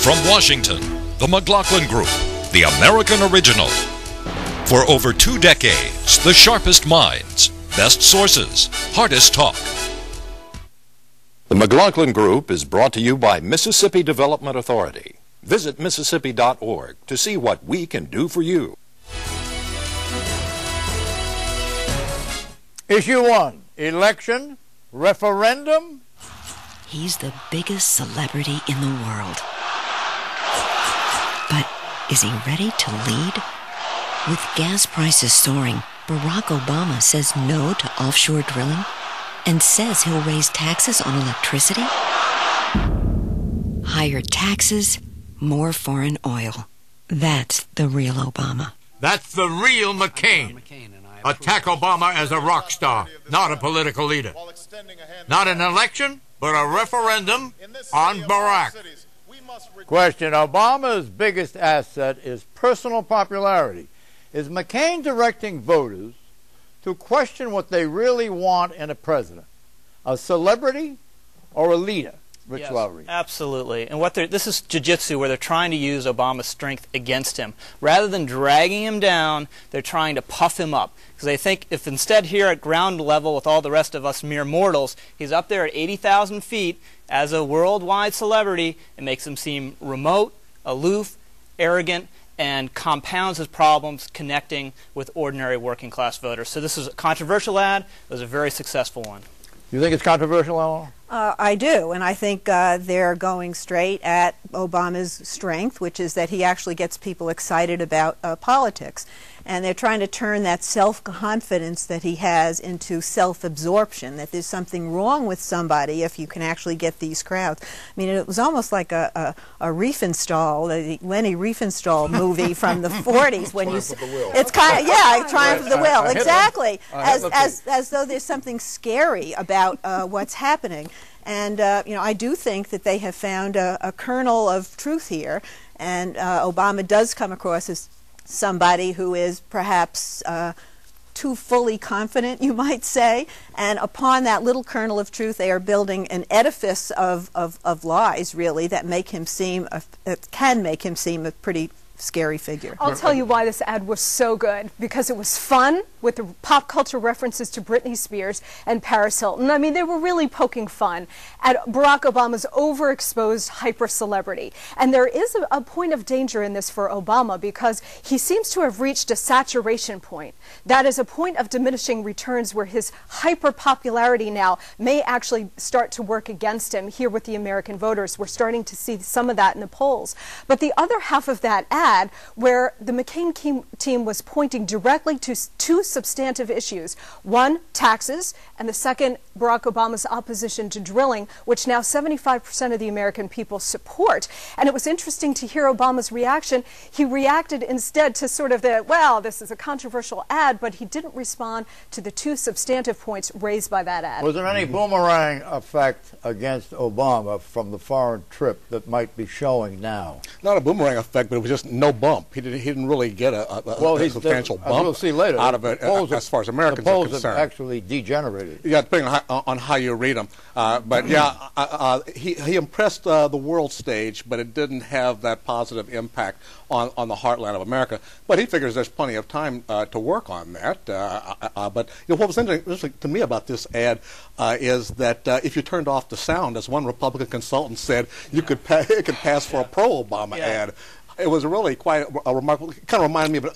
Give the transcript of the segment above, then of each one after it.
From Washington, the McLaughlin Group, the American original. For over 2 decades, the sharpest minds, best sources, hardest talk. The McLaughlin Group is brought to you by Mississippi Development Authority. Visit Mississippi.org to see what we can do for you. Issue 1, election, referendum. He's the biggest celebrity in the world. But is he ready to lead? With gas prices soaring, Barack Obama says no to offshore drilling and says he'll raise taxes on electricity. Higher taxes, more foreign oil. That's the real Obama. That's the real McCain. Attack Obama as a rock star, not a political leader. Not an election, but a referendum on Barack. Question, Obama's biggest asset is personal popularity. Is McCain directing voters to question what they really want in a president? A celebrity or a leader? Rich Yes, Lowry. absolutely. And this is jiu-jitsu, where they're trying to use Obama's strength against him. Rather than dragging him down, they're trying to puff him up. Because they think if instead here at ground level with all the rest of us mere mortals, he's up there at 80,000 feet as a worldwide celebrity, it makes him seem remote, aloof, arrogant, and compounds his problems connecting with ordinary working class voters. So this is a controversial ad. It was a very successful one. You think it's controversial, Eleanor? I do, and I think they're going straight at Obama's strength, which is that he actually gets people excited about politics. And they're trying to turn that self-confidence that he has into self-absorption, that there's something wrong with somebody if you can actually get these crowds. I mean, it was almost like a Riefenstahl, the Leni Riefenstahl movie from the 40s. When it's kind of, yeah, Triumph of the Will, exactly, as though there's something scary about what's happening. And, you know, I do think that they have found a kernel of truth here, and Obama does come across as somebody who is perhaps too fully confident, you might say, and upon that little kernel of truth they are building an edifice of lies, really, that make him seem, that can make him seem a pretty scary figure. I'll tell you why this ad was so good, because it was fun with the pop culture references to Britney Spears and Paris Hilton. I mean, they were really poking fun at Barack Obama's overexposed hyper-celebrity. And there is a point of danger in this for Obama, because he seems to have reached a saturation point. That is a point of diminishing returns where his hyper-popularity now may actually start to work against him here with the American voters. We're starting to see some of that in the polls. But the other half of that ad, where the McCain team was pointing directly to two substantive issues. One, taxes, and the second, Barack Obama's opposition to drilling, which now 75% of the American people support. And it was interesting to hear Obama's reaction. He reacted instead to sort of the, well, this is a controversial ad, but he didn't respond to the two substantive points raised by that ad. Was there any boomerang effect against Obama from the foreign trip that might be showing now? Not a boomerang effect, but it was just no bump. He didn't really get a substantial bump we'll see later. out of it as far as Americans are concerned. Have actually degenerated. Yeah, depending on how you read them. But yeah, he impressed the world stage, but it didn't have that positive impact on the heartland of America. But he figures there's plenty of time to work on that. But you know, what was interesting to me about this ad is that if you turned off the sound, as one Republican consultant said, it could pass for a pro-Obama ad. It was really quite a remarkable. It kind of reminded me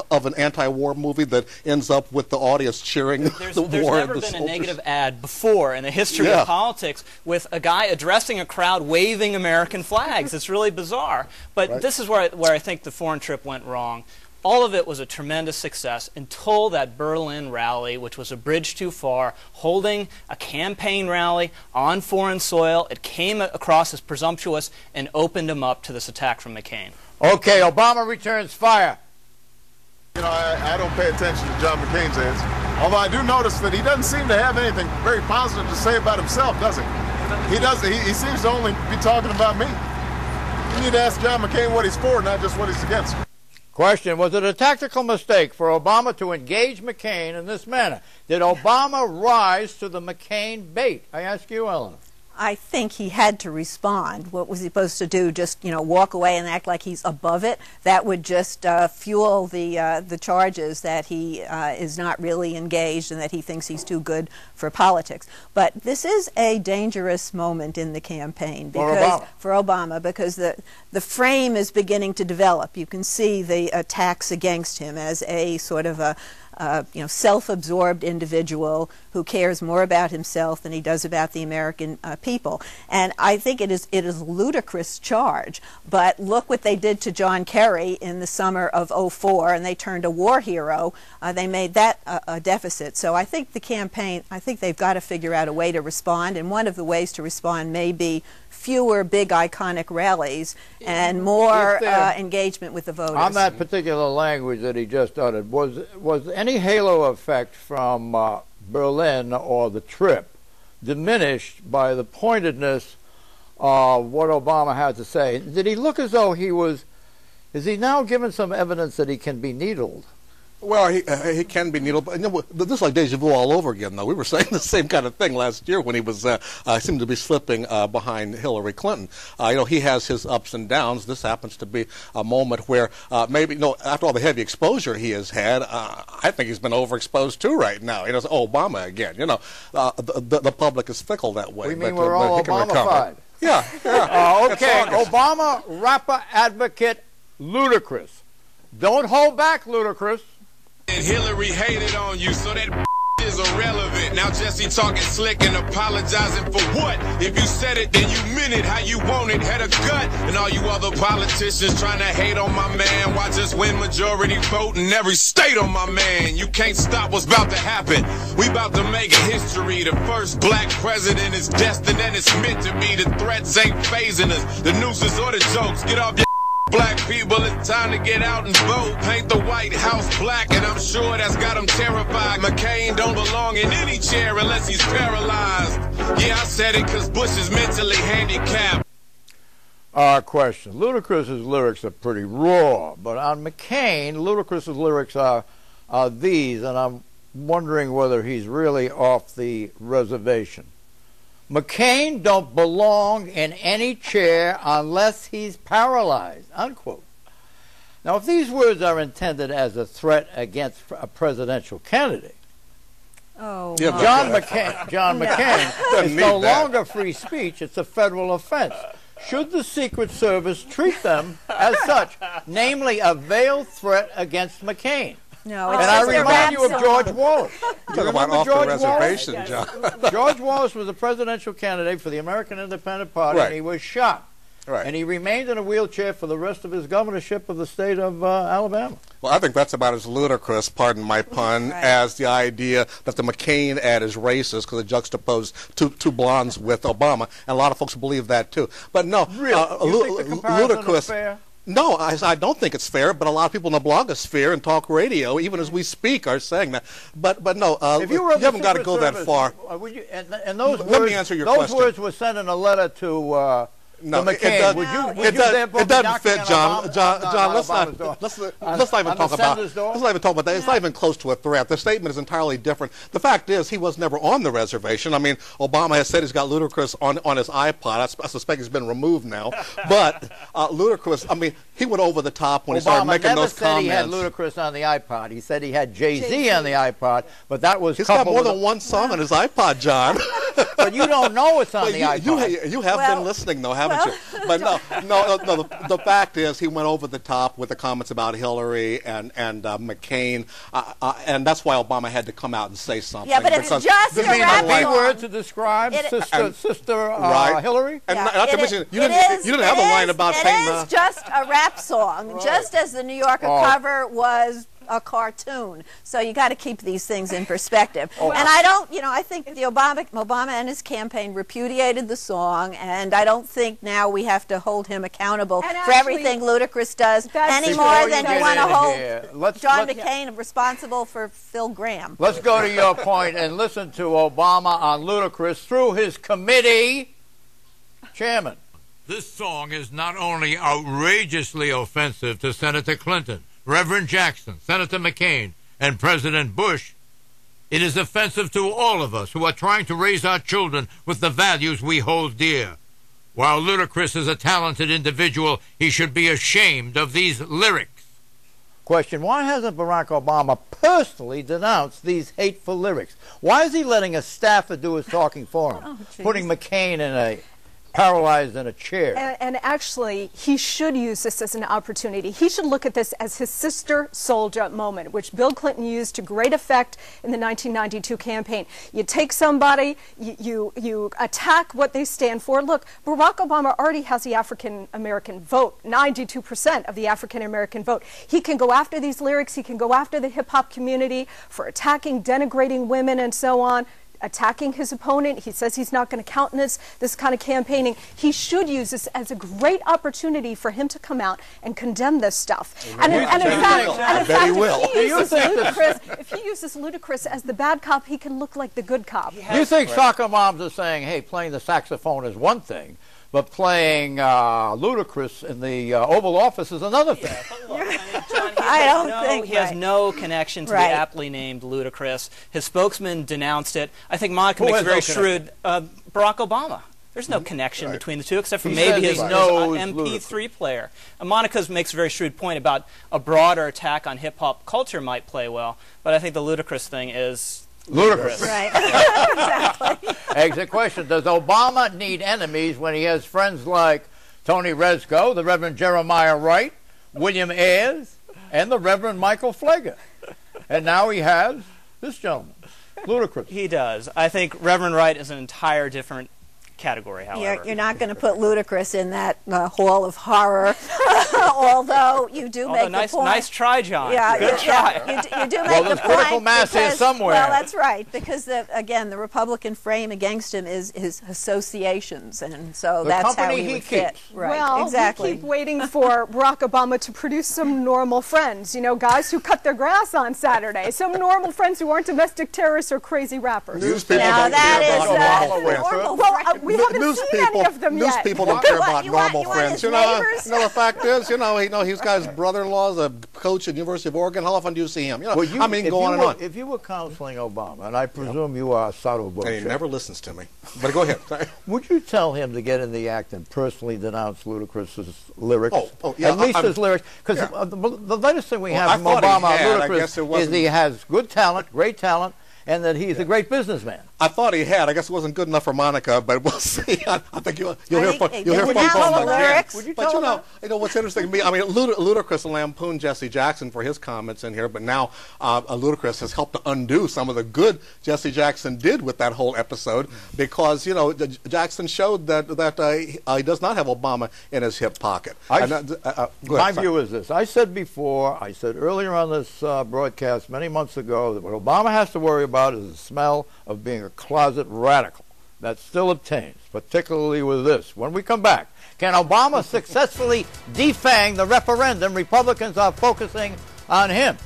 of an anti-war movie that ends up with the audience cheering the war. There's never been a negative ad before in the history of politics with a guy addressing a crowd waving American flags. It's really bizarre. But this is where I think the foreign trip went wrong. All of it was a tremendous success until that Berlin rally, which was a bridge too far, holding a campaign rally on foreign soil. It came across as presumptuous and opened him up to this attack from McCain. Okay, Obama returns fire. You know, I don't pay attention to John McCain's ads, although I do notice that he doesn't seem to have anything very positive to say about himself, does he? He seems to only be talking about me. You need to ask John McCain what he's for, not just what he's against. Question, was it a tactical mistake for Obama to engage McCain in this manner? Did Obama rise to the McCain bait? I ask you, Eleanor. I think he had to respond. What was he supposed to do? Just, walk away and act like he's above it? That would just fuel the charges that he is not really engaged and that he thinks he's too good for politics. But this is a dangerous moment in the campaign because for Obama, because the frame is beginning to develop. You can see the attacks against him as a sort of a self-absorbed individual who cares more about himself than he does about the American people. And I think it is a ludicrous charge. But look what they did to John Kerry in the summer of '04, and they turned a war hero. They made that a deficit. So I think the campaign, I think they've got to figure out a way to respond, and one of the ways to respond may be fewer big iconic rallies and more engagement with the voters. On that particular language that he just uttered, was any halo effect from Berlin or the trip diminished by the pointedness of what Obama had to say? Did he look as though is he now given some evidence that he can be needled? Well, he can be needled, but this is like deja vu all over again, though. We were saying the same kind of thing last year when he was seemed to be slipping behind Hillary Clinton. He has his ups and downs. This happens to be a moment where maybe, after all the heavy exposure he has had, I think he's been overexposed too right now. Obama again. The public is fickle that way. We mean we're all Obama-fied. Yeah. Okay, Obama rapper advocate Ludacris. Don't hold back, Ludacris. And Hillary hated on you, so that is irrelevant. Now Jesse talking slick and apologizing for what? If you said it, then you meant it how you want it, had a gut. And all you other politicians trying to hate on my man, watch us win majority vote in every state on my man. You can't stop what's about to happen. We about to make history. The first black president is destined and it's meant to be. The threats ain't phasing us. The nooses or the jokes. Get off your black people, it's time to get out and vote. Paint the White House black, and I'm sure that's got them terrified. McCain don't belong in any chair unless he's paralyzed. Yeah, I said it because Bush is mentally handicapped. Question. Ludacris's lyrics are pretty raw, but on McCain, Ludacris's lyrics are these, and I'm wondering whether he's really off the reservation. McCain don't belong in any chair unless he's paralyzed, unquote. Now, if these words are intended as a threat against a presidential candidate, John McCain is no longer free speech, it's a federal offense. Should the Secret Service treat them as such, namely a veiled threat against McCain? No, and I remind you of George Wallace. Talk about off the reservation, John. George Wallace was a presidential candidate for the American Independent Party, and he was shot. Right. And he remained in a wheelchair for the rest of his governorship of the state of Alabama. Well, I think that's about as ludicrous, pardon my pun, as the idea that the McCain ad is racist because it juxtaposed two blondes with Obama, and a lot of folks believe that too. But no, really? You think the comparison is fair? No, I don't think it's fair, but a lot of people in the blogosphere and talk radio, even as we speak, are saying that. But no, if you haven't got to go that far. Would you, and those Let words, me answer your those question. words were sent in a letter to McCain. It doesn't fit, John. John, let's not even talk about that. It's not even close to a threat. The statement is entirely different. The fact is, he was never on the reservation. I mean, Obama has said he's got Ludacris on his iPod. I suspect he's been removed now. But Ludacris, I mean, he went over the top when he started making those comments. Obama never said he had Ludacris on the iPod. He said he had Jay-Z on the iPod, but that was he's got more than one song on his iPod, John. But you don't know it's on the iPod. You have been listening, though, haven't you? But no. The fact is, he went over the top with the comments about Hillary and McCain, and that's why Obama had to come out and say something. Yeah, but it's just a rap song. B-word to describe Sister Hillary? And not to mention, you didn't have a line about painting. It is just a rap song, just as the New Yorker cover was a cartoon. So you got to keep these things in perspective. And I think the Obama and his campaign repudiated the song, and I don't think now we have to hold him accountable for everything Ludacris does any more than you want to hold John McCain responsible for Phil Gramm. Let's go to your point and listen to Obama on Ludacris through his committee chairman. This song is not only outrageously offensive to Senator Clinton, Reverend Jackson, Senator McCain, and President Bush, It is offensive to all of us who are trying to raise our children with the values we hold dear. While Ludacris is a talented individual, he should be ashamed of these lyrics. Question, why hasn't Barack Obama personally denounced these hateful lyrics? Why is he letting a staffer do his talking for him? Putting McCain paralyzed in a chair. And actually, he should use this as an opportunity. He should look at this as his sister soldier moment, which Bill Clinton used to great effect in the 1992 campaign. You take somebody, you attack what they stand for. Look, Barack Obama already has the African-American vote, 92% of the African-American vote. He can go after these lyrics. He can go after the hip-hop community for attacking, denigrating women and so on, attacking his opponent. He says he's not going to countenance this kind of campaigning. He should use this as a great opportunity for him to come out and condemn this stuff. And in fact, if he uses Ludacris as the bad cop, he can look like the good cop. You think soccer moms are saying, hey, playing the saxophone is one thing, but playing Ludacris in the Oval Office is another thing? I don't think he has no connection to the aptly named Ludacris. His spokesman denounced it. I think Monica makes very shrewd. Barack Obama. There's no connection between the two, except for maybe his MP3 player. Monica makes a very shrewd point about a broader attack on hip-hop culture might play well, but I think the Ludacris thing is ludicrous. Right. Exactly. Exit question. Does Obama need enemies when he has friends like Tony Rezko, the Reverend Jeremiah Wright, William Ayers, and the Reverend Michael Fleger? And now he has this gentleman, Ludacris. He does. I think Reverend Wright is an entire different category, however. You're not going to put Ludacris in that hall of horror, although you do make the point. Nice try, John. Yeah, good try. You do make the point. Critical mass is somewhere. Well, that's right, because again, the Republican frame against him is his associations, and so that's how he would fit. Right, well, exactly. we keep waiting for Barack Obama to produce some normal friends. You know, guys who cut their grass on Saturday. Some normal friends who aren't domestic terrorists or crazy rappers. Now that is normal. We haven't seen any of them yet. News people don't care about normal friends. The fact is, he's got his brother-in-law is a coach at the University of Oregon. How often do you see him? Go on and on. If you were counseling Obama, and I presume you are Sato Bush, and he never listens to me. But go ahead. Would you tell him to get in the act and personally denounce Ludacris's lyrics? Yeah, at least his lyrics, because the latest thing we have from Obama Ludacris is he has good talent, great talent, and that he's a great businessman. I thought he had. I guess it wasn't good enough for Monica, but we'll see. I think you'll hear from the lyrics. Would you but tell what's interesting to me, Ludacris lampooned Jesse Jackson for his comments in here, but now Ludacris has helped to undo some of the good Jesse Jackson did with that whole episode, because Jackson showed that he does not have Obama in his hip pocket. My view is this: I said earlier on this broadcast many months ago that what Obama has to worry about is the smell of being a closet radical. That still obtains, particularly with this. When we come back, can Obama successfully defang the referendum? Republicans are focusing on him.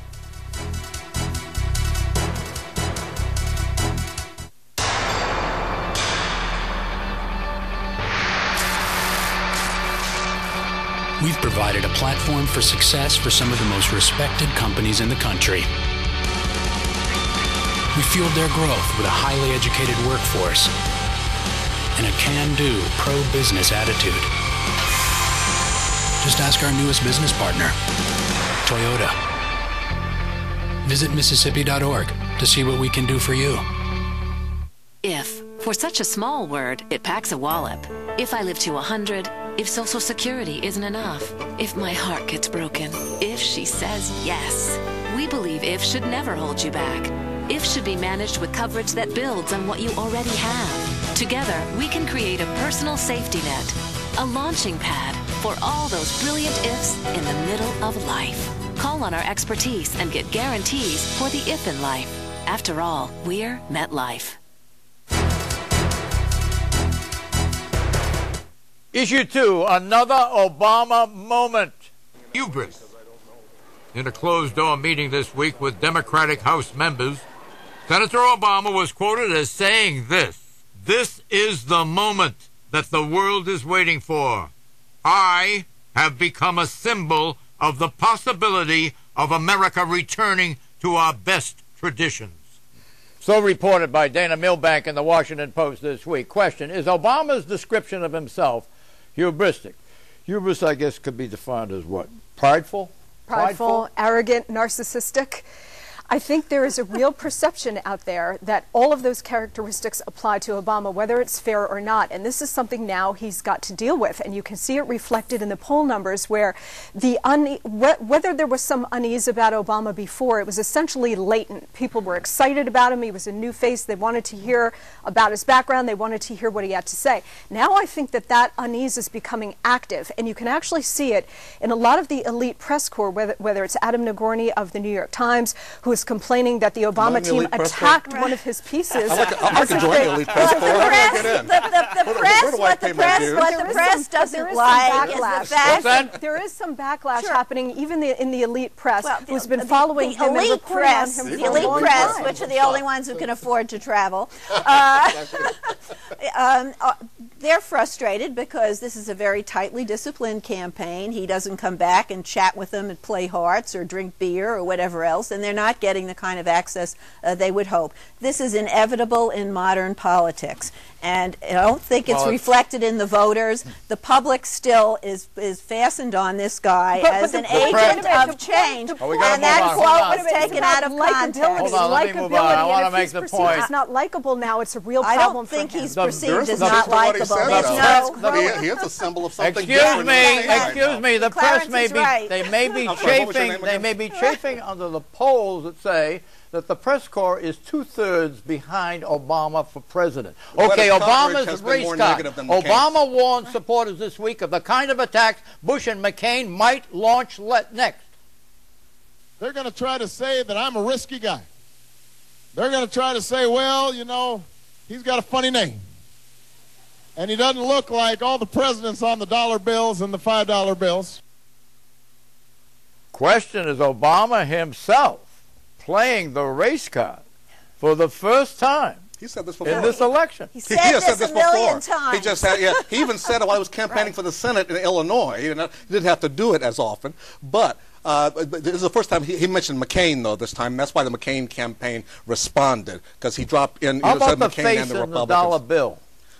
We've provided a platform for success for some of the most respected companies in the country. We fueled their growth with a highly educated workforce and a can-do, pro-business attitude. Just ask our newest business partner, Toyota. Visit Mississippi.org to see what we can do for you. If, for such a small word, it packs a wallop. If I live to 100, if Social Security isn't enough, if my heart gets broken, if she says yes. We believe if should never hold you back. If should be managed with coverage that builds on what you already have. Together, we can create a personal safety net, a launching pad for all those brilliant ifs in the middle of life. Call on our expertise and get guarantees for the if in life. After all, we're MetLife. Issue 2, another Obama moment. Hubris. In a closed-door meeting this week with Democratic House members, Senator Obama was quoted as saying this: "This is the moment that the world is waiting for. I have become a symbol of the possibility of America returning to our best traditions." So reported by Dana Milbank in the Washington Post this week. Question, is Obama's description of himself hubristic? Hubris, I guess, could be defined as what? Prideful? Prideful, arrogant, narcissistic. I think there is a real perception out there that all of those characteristics apply to Obama, whether it's fair or not. And this is something now he's got to deal with. And you can see it reflected in the poll numbers where whether there was some unease about Obama before, it was essentially latent. People were excited about him. He was a new face. They wanted to hear about his background. They wanted to hear what he had to say. Now I think that that unease is becoming active. And you can actually see it in a lot of the elite press corps, whether it's Adam Nagorny of the New York Times, who is complaining that the Obama team attacked one of his pieces. I'd like to join the elite press corps. What the press doesn't like is the fact that there is some backlash happening even in the elite press, who's been following him and reporting on him. The elite press, which are the only ones who can afford to travel, they're frustrated because this is a very tightly disciplined campaign. He doesn't come back and chat with them and play hearts or drink beer or whatever else, and they're not getting the kind of access they would hope. This is inevitable in modern politics, and I don't think it's reflected in the voters. The public still is fastened on this guy as an agent of change, and that quote was taken out of context. Hold on, let me move on. I want to make the point. It's not likable now. It's a real I problem don't think for him. he's perceived as not likable. He is a symbol of something different. Excuse me. The press may be they may be chafing under the polls that say that the press corps is 2/3 behind Obama for president. Okay, Obama's race card. Obama warned supporters this week of the kind of attacks Bush and McCain might launch next. They're going to try to say that I'm a risky guy. They're going to try to say, well, you know, he's got a funny name. And he doesn't look like all the presidents on the dollar bills and the $5 bills. Question, is Obama himself playing the race card for the first time He said this before. in this election? He said this a million times. He just had, he even said it while he was campaigning for the Senate in Illinois. He didn't have to do it as often. But this is the first time he mentioned McCain, though, this time. That's why the McCain campaign responded, because he dropped in. How about the McCain face and the in the Republicans. dollar bill?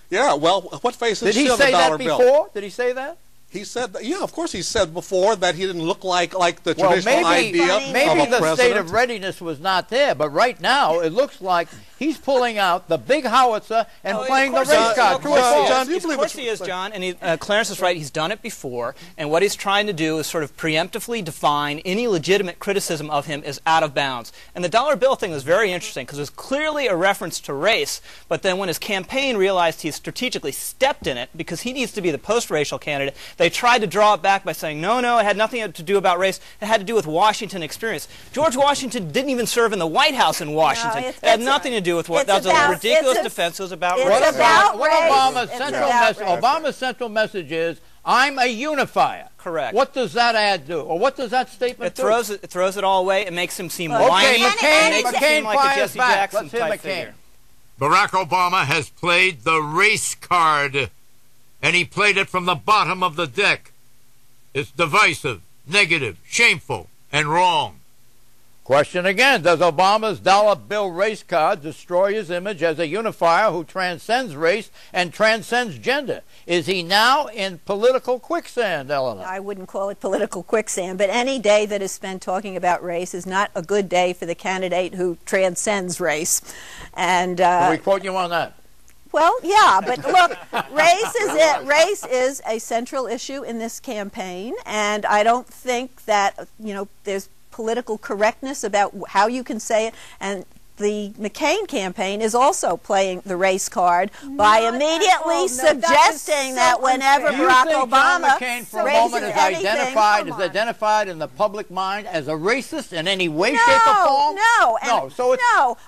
Yeah, well, what face is Did he say that before? Did he say that? He said, that, yeah, of course he said before that he didn't look like the traditional idea of a maybe the president. state of readiness was not there, but right now it looks like he's pulling out the big howitzer and playing the race card. True or false? Of course he is, John, and Clarence is right. He's done it before, and what he's trying to do is sort of preemptively define any legitimate criticism of him as out of bounds. And the dollar bill thing was very interesting because it was clearly a reference to race, but then when his campaign realized he strategically stepped in it because he needs to be the post-racial candidate, they tried to draw it back by saying, no, it had nothing to do about race. It had to do with Washington experience. George Washington didn't even serve in the White House in Washington. It had nothing to do with what that was a ridiculous defense. It was about race. What Obama's central message is, I'm a unifier. Correct. What does that ad do? Or what does that statement do? It throws it all away. It makes him seem okay, whiny. McCain, It makes him seem like a Jesse Jackson type figure. Barack Obama has played the race card, and he played it from the bottom of the deck. It's divisive, negative, shameful, and wrong. Question again, does Obama's dollar bill race card destroy his image as a unifier who transcends race and transcends gender? Is he now in political quicksand, Eleanor? I wouldn't call it political quicksand, but any day that is spent talking about race is not a good day for the candidate who transcends race. And can we quote you on that? Well, yeah, but look, race is a central issue in this campaign, and I don't think that, there's political correctness about how you can say it, and the McCain campaign is also playing the race card by immediately suggesting that whenever Barack Obama McCain for a moment is identified in the public mind as a racist in any way, shape, or form? No.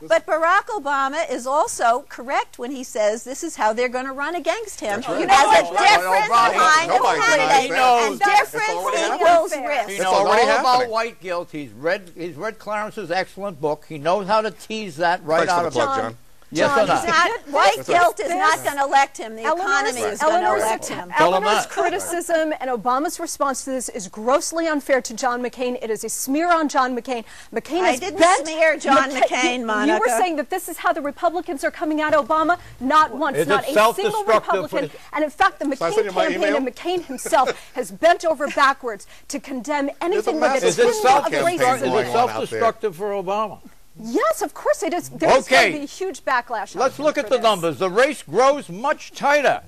But Barack Obama is also correct when he says this is how they're going to run against him as a different kind of candidate, and difference equals risk. He knows all about white guilt. He's read Clarence's excellent book. He knows how to tease that right out of John. Yes John, or not? White guilt is not going to elect him. The economy is going to elect him. Eleanor's criticism and Obama's response to this is grossly unfair to John McCain. It is a smear on John McCain. I didn't smear John McCain, Monica. You were saying that this is how the Republicans are coming at Obama. Not once, not a single Republican. And in fact, the McCain campaign and McCain himself has bent over backwards to condemn anything with its window of racism. Is it self-destructive for Obama? Yes, of course it is. There's going to be a huge backlash. Let's look at the numbers. The race grows much tighter.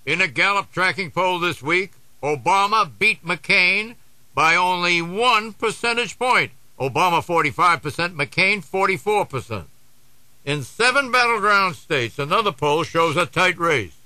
In a Gallup tracking poll this week, Obama beat McCain by only 1 percentage point. Obama 45%, McCain 44%. In 7 battleground states, another poll shows a tight race.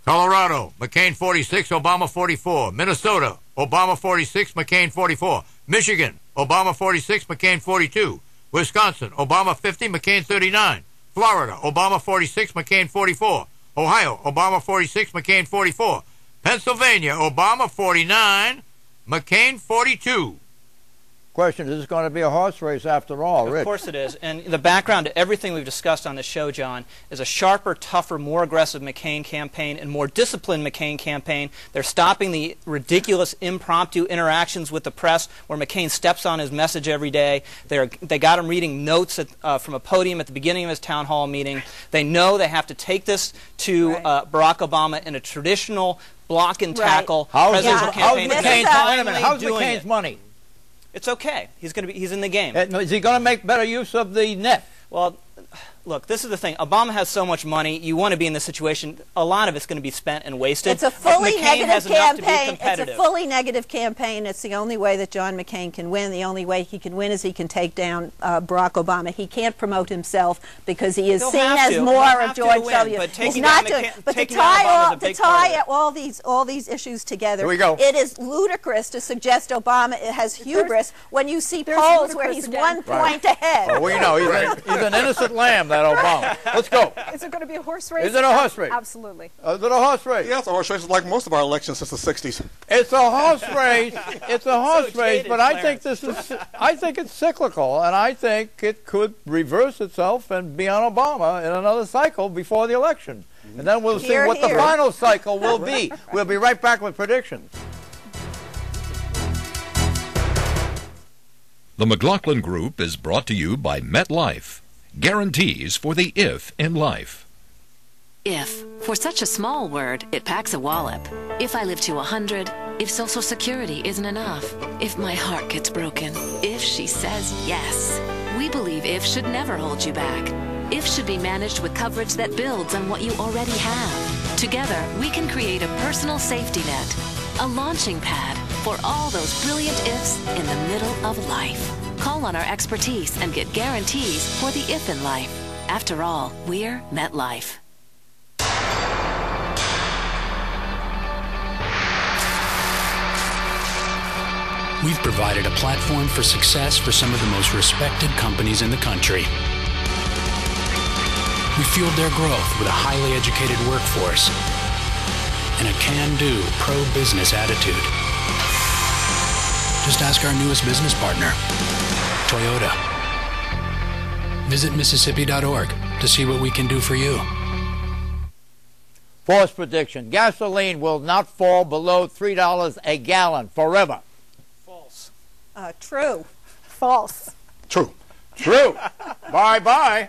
Colorado, McCain 46, Obama 44. Minnesota, Obama 46, McCain 44. Michigan, Obama 46, McCain 42. Wisconsin, Obama 50, McCain 39. Florida, Obama 46, McCain 44. Ohio, Obama 46, McCain 44. Pennsylvania, Obama 49, McCain 42. Question, is this going to be a horse race after all, Rick? Of course it is. And the background to everything we've discussed on the show, John, is a sharper, tougher, more aggressive McCain campaign and more disciplined McCain campaign. They're stopping the ridiculous impromptu interactions with the press where McCain steps on his message every day. They got him reading notes from a podium at the beginning of his town hall meeting. They know they have to take this to Barack Obama in a traditional block and tackle presidential campaign. How's McCain's money? It's okay. He's in the game. Is he going to make better use of the net? Well, look, this is the thing. Obama has so much money. You want to be in this situation. A lot of it's going to be spent and wasted. It's a fully negative campaign. It's a fully negative campaign. It's the only way that John McCain can win. The only way he can win is he can take down Barack Obama. He can't promote himself because he is seen as more of George W. He's not doing it. But to tie all these issues together, here we go. It is ludicrous to suggest Obama has hubris when you see polls where he's 1 point ahead. Well, we know he's an innocent lamb, that Obama. Let's go. Is it going to be a horse race? Is it a horse race? Absolutely. Is it a horse race? Yeah, it's a horse race. It's like most of our elections since the 60s. It's a horse race. It's a horse race, but I think it's cyclical, and I think it could reverse itself and be on Obama in another cycle before the election. And then we'll see what the final cycle will be. We'll be right back with predictions. The McLaughlin Group is brought to you by MetLife. Guarantees for the if in life. If. For such a small word, it packs a wallop. If I live to 100, if Social Security isn't enough, if my heart gets broken, if she says yes. We believe if should never hold you back. If should be managed with coverage that builds on what you already have. Together, we can create a personal safety net, a launching pad for all those brilliant ifs in the middle of life. Call on our expertise and get guarantees for the if in life. After all, we're MetLife. We've provided a platform for success for some of the most respected companies in the country. We fueled their growth with a highly educated workforce and a can-do, pro-business attitude. Just ask our newest business partner, Toyota. Visit Mississippi.org to see what we can do for you. False prediction. Gasoline will not fall below $3 a gallon forever. False. True. False. True. True. Bye-bye.